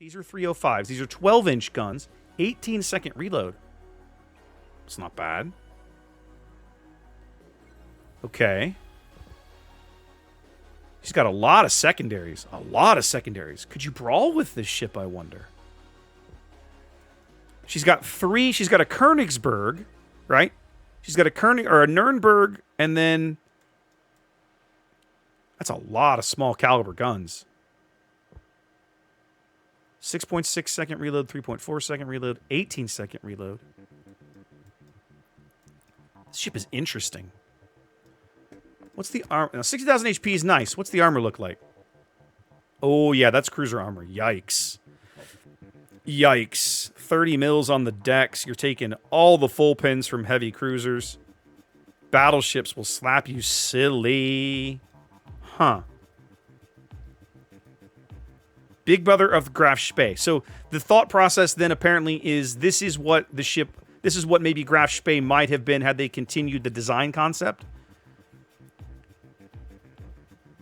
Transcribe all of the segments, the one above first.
These are 305s. These are 12-inch guns. 18-second reload. It's not bad. Okay. She's got a lot of secondaries. A lot of secondaries. Could you brawl with this ship, I wonder? She's got 3. She's got a Königsberg, right? She's got a Nürnberg, and then... That's a lot of small caliber guns. 6.6 second reload, 3.4 second reload, 18 second reload. This ship is interesting. What's the armor? Now, 60,000 HP is nice. What's the armor look like? Oh, yeah, that's cruiser armor. Yikes. Yikes. 30 mils on the decks. You're taking all the full pins from heavy cruisers. Battleships will slap you silly. Huh. Big brother of Graf Spee. So the thought process then apparently is this is what the ship, this is what maybe Graf Spee might have been had they continued the design concept.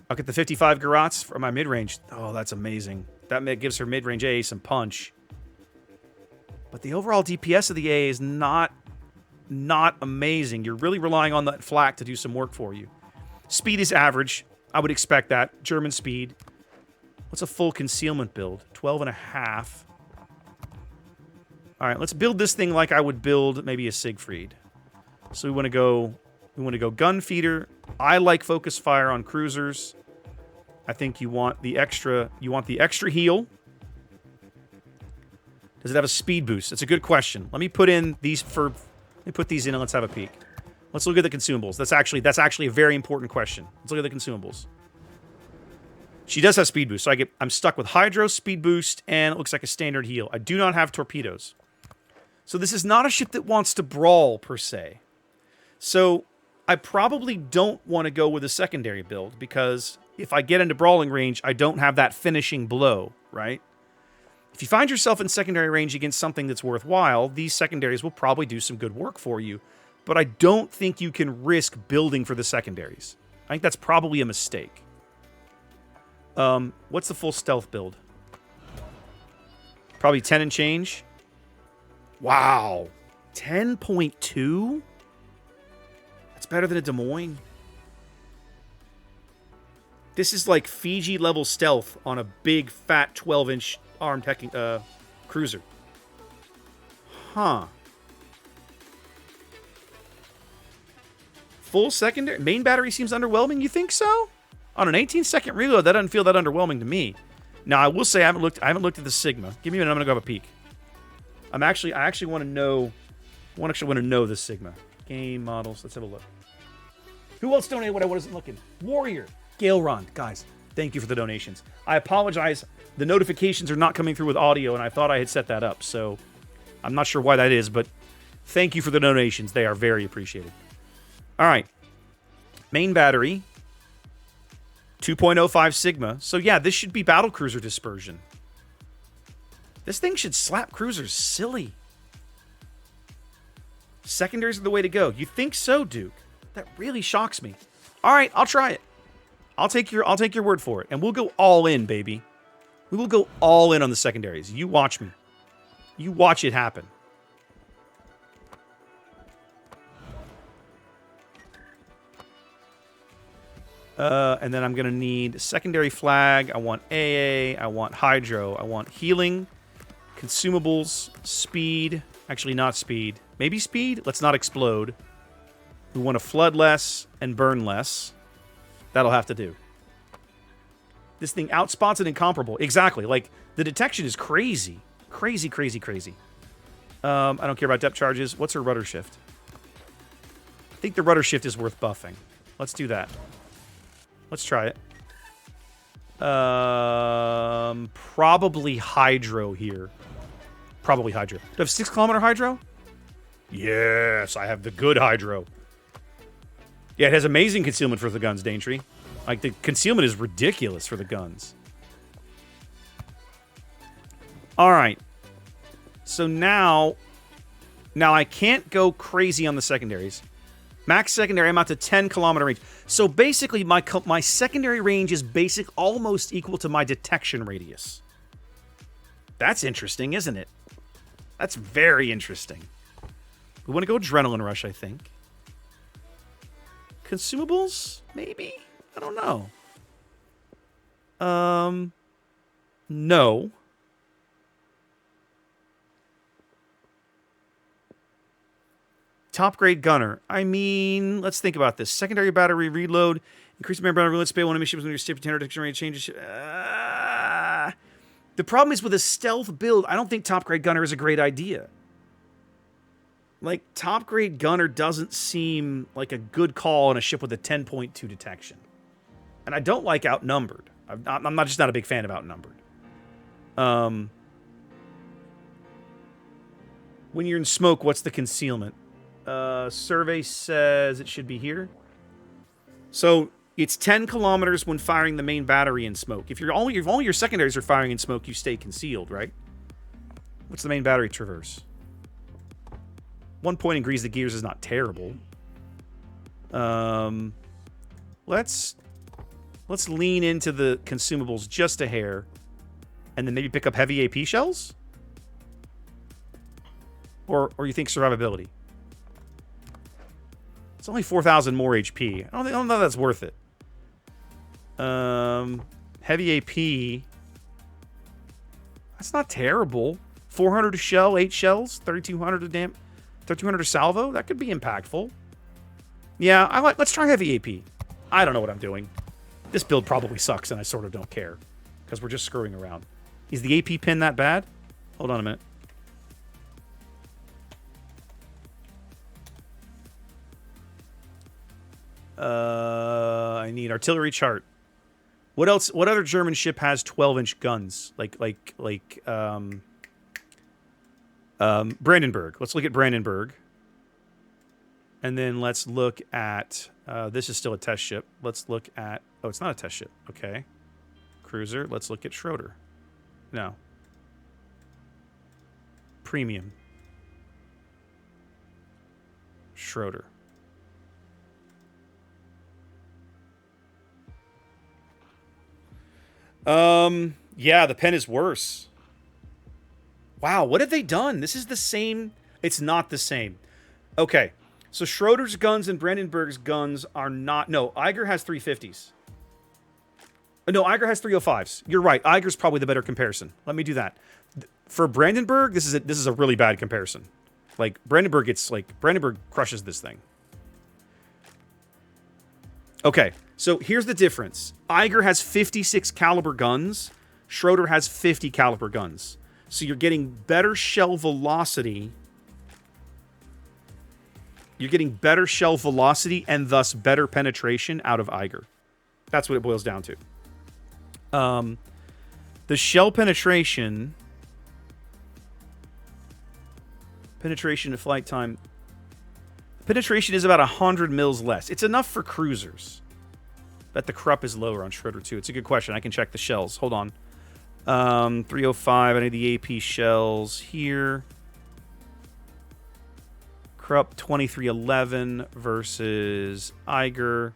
I'll get the 55 Garrots for my mid-range. Oh, that's amazing. That gives her mid-range AA some punch. But the overall DPS of the AA is not amazing. You're really relying on that flak to do some work for you. Speed is average. I would expect that. German speed. What's a full concealment build? 12 and a half. All right, let's build this thing like I would build maybe a Siegfried. So we want to go gun feeder. I like focus fire on cruisers. I think you want the extra heal. Does it have a speed boost? That's a good question. Let me put these in and let's have a peek. Let's look at the consumables. That's actually a very important question. Let's look at the consumables. She does have speed boost, so I'm stuck with hydro, speed boost, and it looks like a standard heal. I do not have torpedoes. So this is not a ship that wants to brawl, per se. So I probably don't want to go with a secondary build, because if I get into brawling range, I don't have that finishing blow, right? If you find yourself in secondary range against something that's worthwhile, these secondaries will probably do some good work for you. But I don't think you can risk building for the secondaries. I think that's probably a mistake. What's the full stealth build? Probably 10 and change. Wow. 10.2? That's better than a Des Moines. This is like Fiji level stealth on a big, fat 12-inch armed cruiser. Huh. Full secondary? Main battery seems underwhelming. You think so? On an 18-second reload, that doesn't feel that underwhelming to me. Now, I will say I haven't looked at the Sigma. Give me a minute. I'm gonna go have a peek. I actually want to know. I actually want to know the Sigma game models. Let's have a look. Who else donated what I wasn't looking? Warrior, Galeron, guys. Thank you for the donations. I apologize. The notifications are not coming through with audio, and I thought I had set that up. So I'm not sure why that is, but thank you for the donations. They are very appreciated. All right. Main battery. 2.05 Sigma. So yeah, this should be battlecruiser dispersion. This thing should slap cruisers silly. Secondaries are the way to go. You think so, Duke? That really shocks me. All right, I'll try it. I'll take your word for it, and we'll go all in, baby. We will go all in on the secondaries. You watch me. You watch it happen. And then I'm going to need secondary flag. I want AA. I want hydro. I want healing. Consumables. Speed. Actually, not speed. Maybe speed? Let's not explode. We want to flood less and burn less. That'll have to do. This thing outspots and incomparable. Exactly. Like, the detection is crazy. Crazy, crazy, crazy. I don't care about depth charges. What's her rudder shift? I think the rudder shift is worth buffing. Let's do that. Let's try it. Probably hydro here. Probably hydro. Do I have 6-kilometer hydro? Yes, I have the good hydro. Yeah, it has amazing concealment for the guns, Daintree. Like, the concealment is ridiculous for the guns. All right. So now I can't go crazy on the secondaries. Max secondary, I'm out to 10-kilometer range. So basically, my secondary range is almost equal to my detection radius. That's interesting, isn't it? That's very interesting. We want to go Adrenaline Rush, I think. Consumables? Maybe? I don't know. No. Top grade gunner. I mean, let's think about this. Secondary battery reload. Increase the battery reload speed. One emission when your stiff contender detection rate changes. The problem is with a stealth build, I don't think top grade gunner is a great idea. Like, top grade gunner doesn't seem like a good call on a ship with a 10.2 detection. And I don't like outnumbered. I'm just not a big fan of outnumbered. When you're in smoke, what's the concealment? Survey says it should be here. So it's 10 kilometers when firing the main battery in smoke. If all your secondaries are firing in smoke, you stay concealed, right? What's the main battery traverse? 1 point and grease the gears is not terrible. Let's lean into the consumables just a hair, and then maybe pick up heavy AP shells. Or you think survivability? It's only 4,000 more HP. I don't know that's worth it. Heavy AP. That's not terrible. 400 a shell, 8 shells, 3,200 a 3,200 a salvo. That could be impactful. Yeah, let's try heavy AP. I don't know what I'm doing. This build probably sucks, and I sort of don't care because we're just screwing around. Is the AP pin that bad? Hold on a minute. I need artillery chart. What else? What other German ship has 12-inch guns? Brandenburg. Let's look at Brandenburg. And then let's look at... this is still a test ship. Let's look at... Oh, it's not a test ship. Okay. Cruiser. Let's look at Schröder. No. Premium. Schröder. Yeah, the pen is worse. Wow, what have they done? This is the same. It's not the same. Okay, so Schröder's guns and Brandenburg's guns are not... No, Eiger has 350s. No, Eiger has 305s. You're right. Eiger's probably the better comparison. Let me do that. For Brandenburg, this is a really bad comparison. Like, Brandenburg crushes this thing. Okay, so here's the difference. Eiger has 56 caliber guns. Schröder has 50 caliber guns. So you're getting better shell velocity. You're getting better shell velocity and thus better penetration out of Eiger. That's what it boils down to. The shell penetration to flight time. Penetration is about 100 mils less. It's enough for cruisers. Bet the Krupp is lower on Schröder too. It's a good question. I can check the shells. Hold on. 305. I need the AP shells here. Krupp 2311 versus Eiger.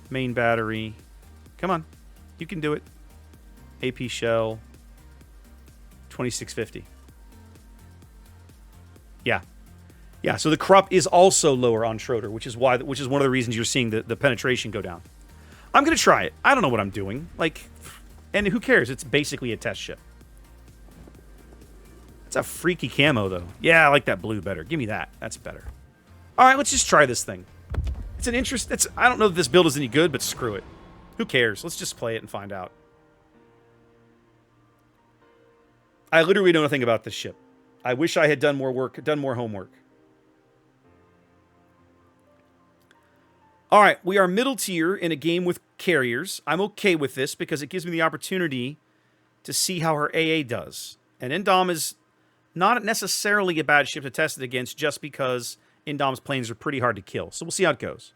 Main battery. Come on. You can do it. AP shell 2650. Yeah. Yeah, so the Krupp is also lower on Schröder, which is one of the reasons you're seeing the penetration go down. I'm going to try it. I don't know what I'm doing. And who cares? It's basically a test ship. It's a freaky camo, though. Yeah, I like that blue better. Give me that. That's better. All right, let's just try this thing. It's an interest. I don't know if this build is any good, but screw it. Who cares? Let's just play it and find out. I literally know nothing about this ship. I wish I had done more work, done more homework. All right, we are middle tier in a game with carriers. I'm okay with this because it gives me the opportunity to see how her AA does. And Indom is not necessarily a bad ship to test it against just because Indom's planes are pretty hard to kill. So we'll see how it goes.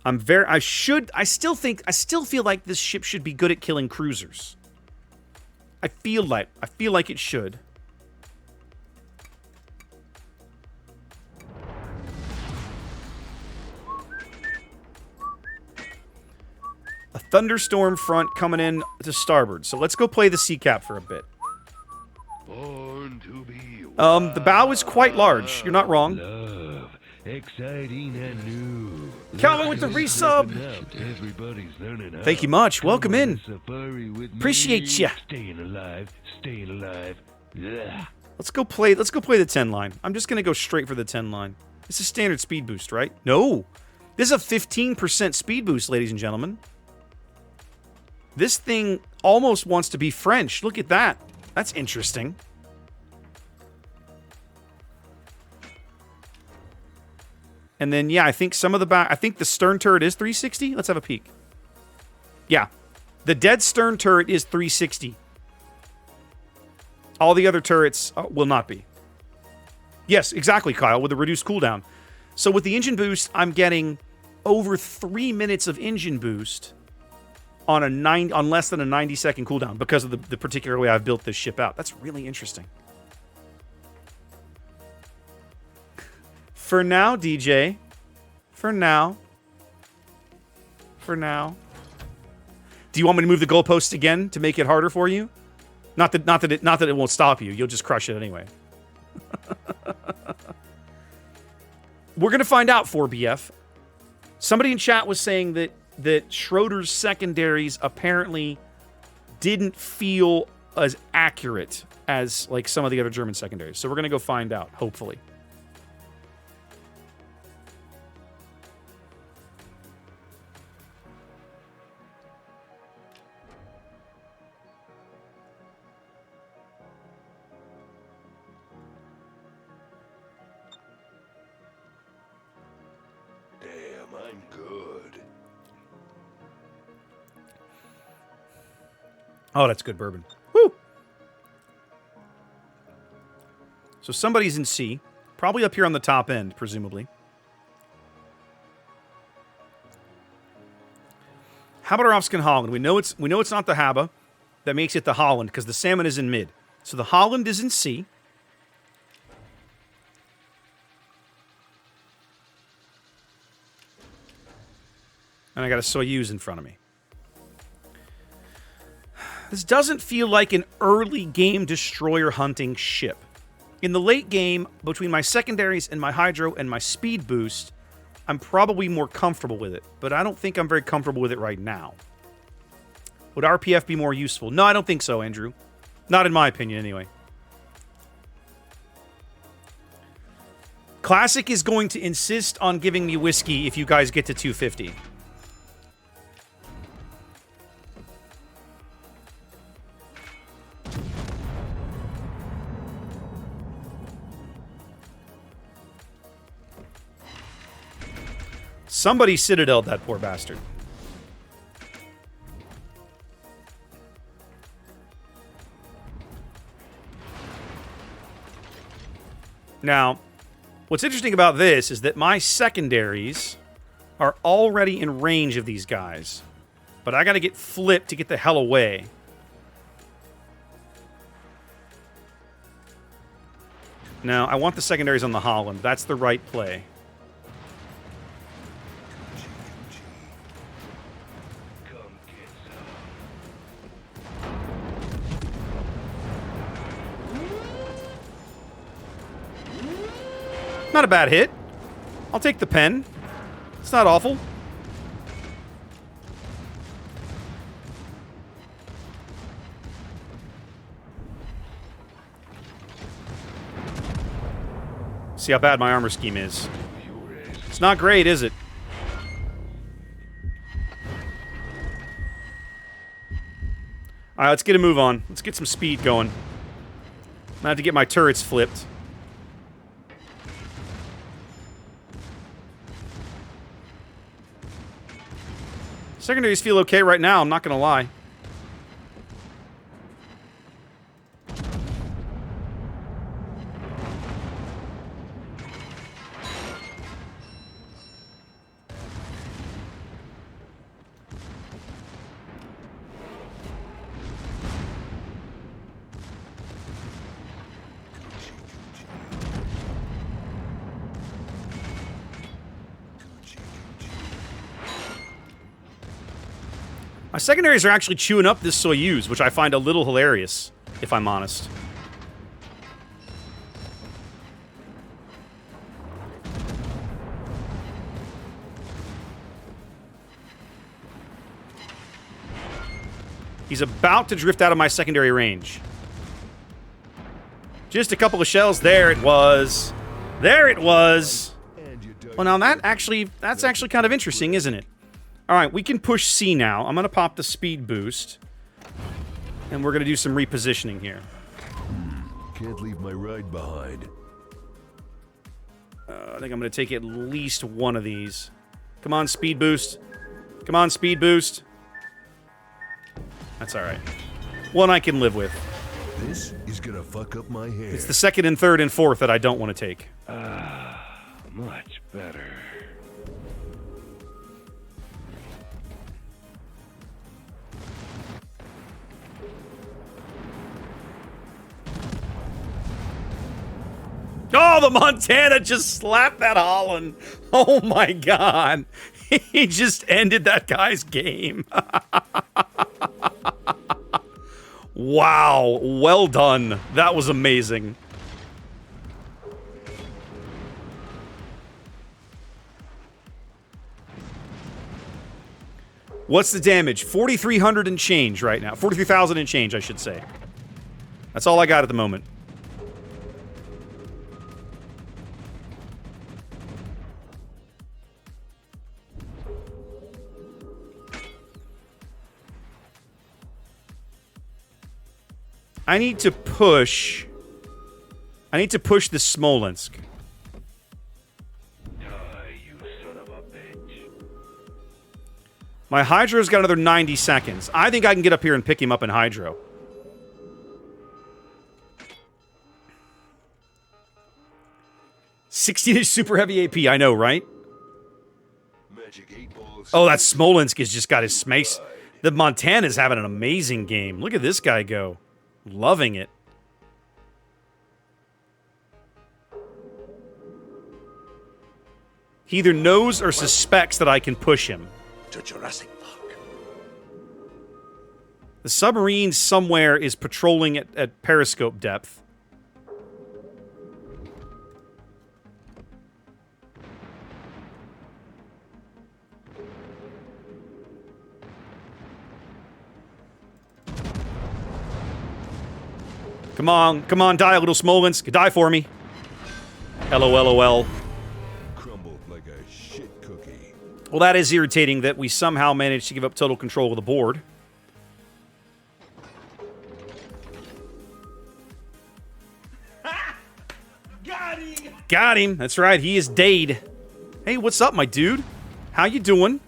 I still feel like this ship should be good at killing cruisers. I feel like it should. thunderstorm front coming in to starboard. So let's go play the sea cap for a bit. The bow is quite large. You're not wrong. Love, exciting and new. Calvin with the resub. Everybody's learning how. Thank you much. Welcome in. Appreciate ya. Staying alive, staying alive. Yeah. Let's go play the 10 line. I'm just gonna go straight for the 10 line. This is standard speed boost, right? No. This is a 15% speed boost, ladies and gentlemen. This thing almost wants to be French. Look at that. That's interesting. And then, yeah, I think some of the back... I think the stern turret is 360. Let's have a peek. Yeah. The dead stern turret is 360. All the other turrets will not be. Yes, exactly, Kyle, with the reduced cooldown. So with the engine boost, I'm getting over 3 minutes of engine boost on less than a 90-second cooldown because of the particular way I've built this ship out. That's really interesting. For now, DJ. For now. For now. Do you want me to move the goalposts again to make it harder for you? Not that it won't stop you. You'll just crush it anyway. We're gonna find out, 4BF. Somebody in chat was saying that Schröder's secondaries apparently didn't feel as accurate as like some of the other German secondaries. So we're gonna go find out, hopefully. Oh, that's good bourbon. Woo! So somebody's in C. Probably up here on the top end, presumably. Haberovsken Holland. We know it's not the Haba. That makes it the Holland, because the Salmon is in mid. So the Holland is in C. And I got a Soyuz in front of me. This doesn't feel like an early game destroyer hunting ship. In the late game, between my secondaries and my hydro and my speed boost, I'm probably more comfortable with it. But I don't think I'm very comfortable with it right now. Would RPF be more useful? No, I don't think so, Andrew. Not in my opinion, anyway. Classic is going to insist on giving me whiskey if you guys get to 250. Somebody citadeled that poor bastard. Now, what's interesting about this is that my secondaries are already in range of these guys. But I gotta get flipped to get the hell away. Now, I want the secondaries on the Holland. That's the right play. Not a bad hit. I'll take the pen. It's not awful. See how bad my armor scheme is. It's not great, is it? Alright, let's get a move on. Let's get some speed going. I'm gonna have to get my turrets flipped. Secondaries feel okay right now, I'm not gonna lie. My secondaries are actually chewing up this Soyuz, which I find a little hilarious, if I'm honest. He's about to drift out of my secondary range. Just a couple of shells. There it was. There it was. Well, now that's actually kind of interesting, isn't it? All right, we can push C now. I'm going to pop the speed boost. And we're going to do some repositioning here. Can't leave my ride behind. I think I'm going to take at least one of these. Come on, speed boost. Come on, speed boost. That's all right. One I can live with. This is going to fuck up my hair. It's the second and third and fourth that I don't want to take. Much better. Oh, the Montana just slapped that Holland. Oh my god. He just ended that guy's game. Wow. Well done. That was amazing. What's the damage? 4,300 and change right now. 43,000 and change, I should say. That's all I got at the moment. I need to push the Smolensk. You son of a bitch. My Hydro's got another 90 seconds. I think I can get up here and pick him up in Hydro. $16-inch super heavy AP, I know, right? Magic 8 balls. Oh, that Smolensk has just got his smace. The Montana's having an amazing game. Look at this guy go. Loving it. He either knows or suspects that I can push him. To Jurassic Park. The submarine somewhere is patrolling at periscope depth. Come on, die, little Smolensk. Die for me. LOL. Crumbled like a shit cookie. Well, that is irritating that we somehow managed to give up total control of the board. Got him. That's right. He is dead. Hey, what's up, my dude? How you doing?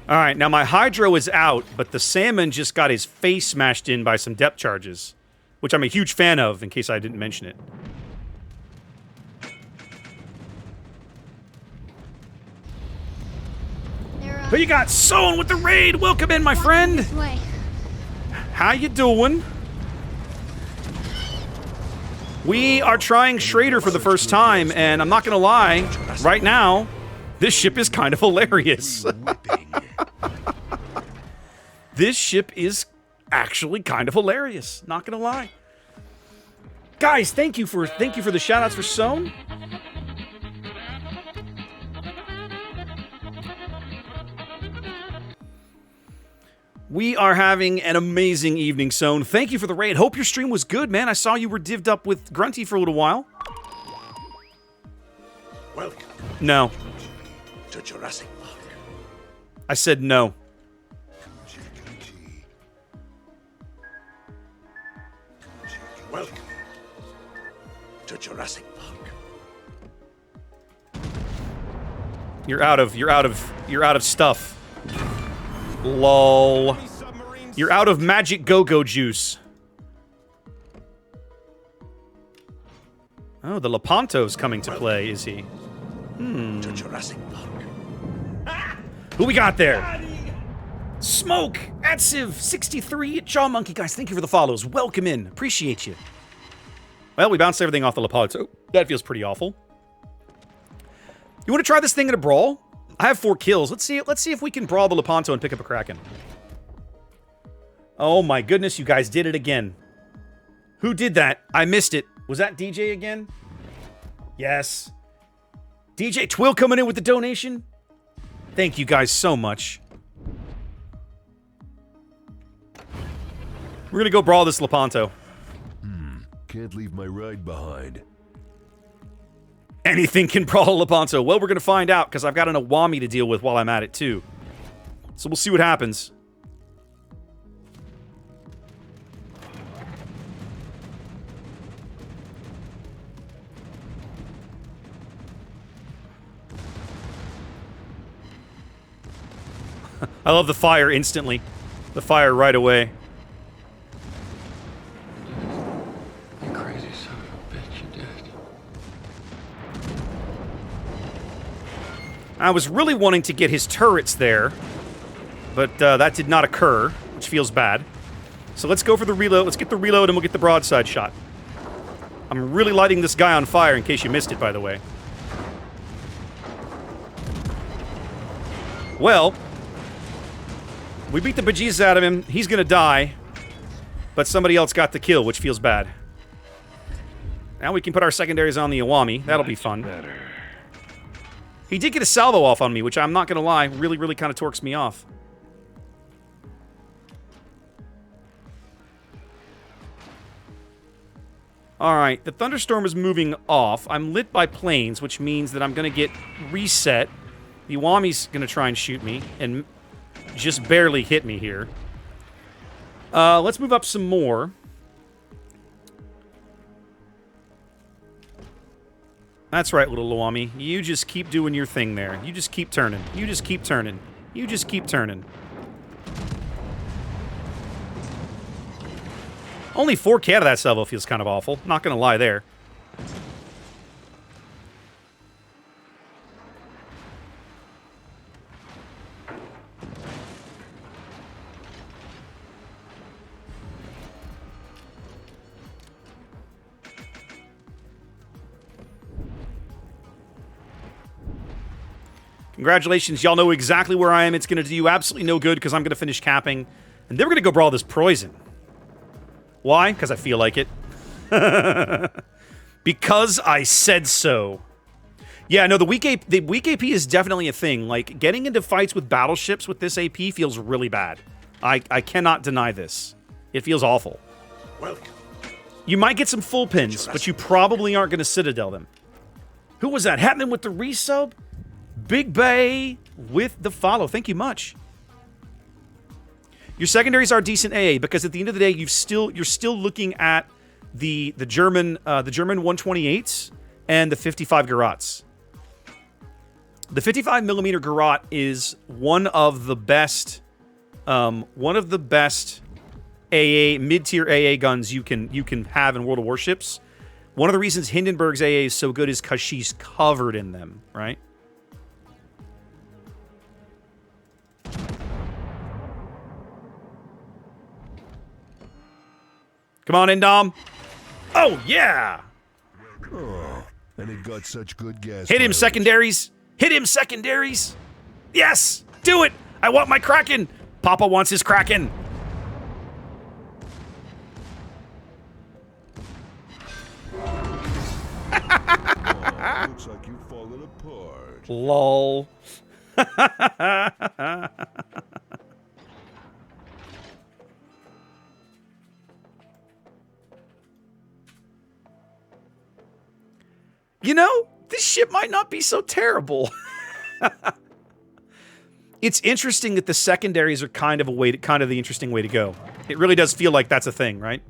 All right, now my Hydro is out, but the Salmon just got his face smashed in by some depth charges, which I'm a huge fan of, in case I didn't mention it. But you got Sown with the raid! Welcome in, my friend! This way. How you doing? We are trying Schröder for the first time, and I'm not gonna lie, right now, this ship is kind of hilarious. This ship is actually kind of hilarious, not gonna lie. Guys, thank you for the shout-outs for Sown. We are having an amazing evening, Sown. Thank you for the raid. Hope your stream was good, man. I saw you were divvied up with Grunty for a little while. Welcome No. to Jurassic Park. I said no. Welcome to Jurassic Park. You're out of stuff. Lol. You're out of magic go-go juice. Oh, the Lepanto's coming to play, is he? To Jurassic Park. Who we got there? Smoke! Atsiv63, Jaw Monkey. Guys, thank you for the follows. Welcome in. Appreciate you. Well, we bounced everything off the Lepanto. That feels pretty awful. You want to try this thing in a brawl? I have 4 kills. Let's see if we can brawl the Lepanto and pick up a Kraken. Oh my goodness, you guys did it again. Who did that? I missed it. Was that DJ again? Yes. DJ Twill coming in with the donation. Thank you guys so much. We're gonna go brawl this Lepanto. Can't leave my ride behind. Anything can brawl Lepanto. Well, we're gonna find out, because I've got an Awami to deal with while I'm at it, too. So we'll see what happens. I love the fire instantly. The fire right away. You crazy son of a bitch, you did. I was really wanting to get his turrets there, but that did not occur, which feels bad. So let's go for the reload. Let's get the reload and we'll get the broadside shot. I'm really lighting this guy on fire in case you missed it, by the way. Well, we beat the bejesus out of him. He's gonna die. But somebody else got the kill, which feels bad. Now we can put our secondaries on the Awami. That'll be fun. Better. He did get a salvo off on me, which I'm not gonna lie, really kind of torques me off. Alright, the thunderstorm is moving off. I'm lit by planes, which means that I'm gonna get reset. The Awami's gonna try and shoot me, and just barely hit me here. Let's move up some more. That's right, little Awami. You just keep doing your thing there. You just keep turning. You just keep turning. You just keep turning. Only 4K out of that salvo feels kind of awful. Not gonna lie there. Congratulations, y'all know exactly where I am. It's going to do you absolutely no good because I'm going to finish capping. And then we're going to go brawl this poison. Why? Because I feel like it. Because I said so. Yeah, no, the weak AP is definitely a thing. Like, getting into fights with battleships with this AP feels really bad. I cannot deny this. It feels awful. Welcome. You might get some full pins, but you probably aren't going to Citadel them. Who was that? Happening with the resub? Big Bay with the follow. Thank you much. Your secondaries are decent AA because at the end of the day, you're still looking at the German 128s and the 55 Garats. The 55mm Garat is one of the best AA mid-tier AA guns you can have in World of Warships. One of the reasons Hindenburg's AA is so good is because she's covered in them, right? Come on in, Dom. Oh, yeah! Oh, and it got such good gas. Hit him, mileage. secondaries! Hit him, secondaries! Yes! Do it! I want my Kraken! Papa wants his Kraken! Oh, looks like you've fallen apart. Lol. You know, this ship might not be so terrible. It's interesting that the secondaries are kind of the interesting way to go. It really does feel like that's a thing, right?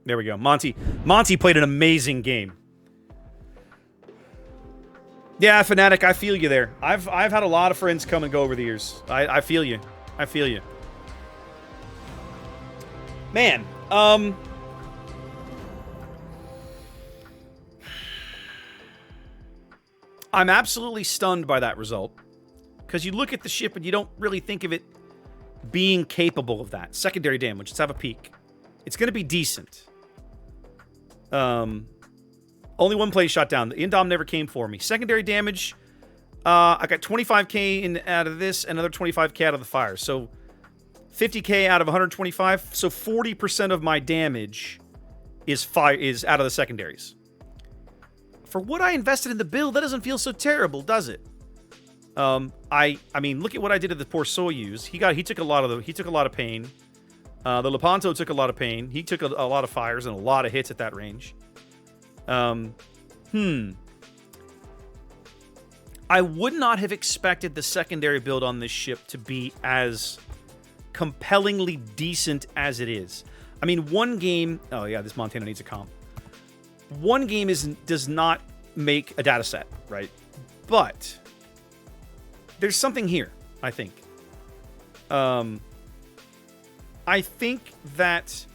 There we go. Monty played an amazing game. Yeah, Fnatic, I feel you there. I've had a lot of friends come and go over the years. I feel you. I feel you. Man, I'm absolutely stunned by that result. Because you look at the ship and you don't really think of it being capable of that. Secondary damage. Let's have a peek. It's going to be decent. Only one plane shot down. The Indom never came for me. Secondary damage. I got 25k out of this, and another 25k out of the fire. So 50k out of 125. So 40% of my damage is out of the secondaries. For what I invested in the build, that doesn't feel so terrible, does it? I mean, look at what I did to the poor Soyuz. He took a lot of pain. The Lepanto took a lot of pain. He took a lot of fires and a lot of hits at that range. I would not have expected the secondary build on this ship to be as compellingly decent as it is. I mean, one game... Oh, yeah, this Montana needs a comp. One game does not make a data set, right? But there's something here, I think. I think that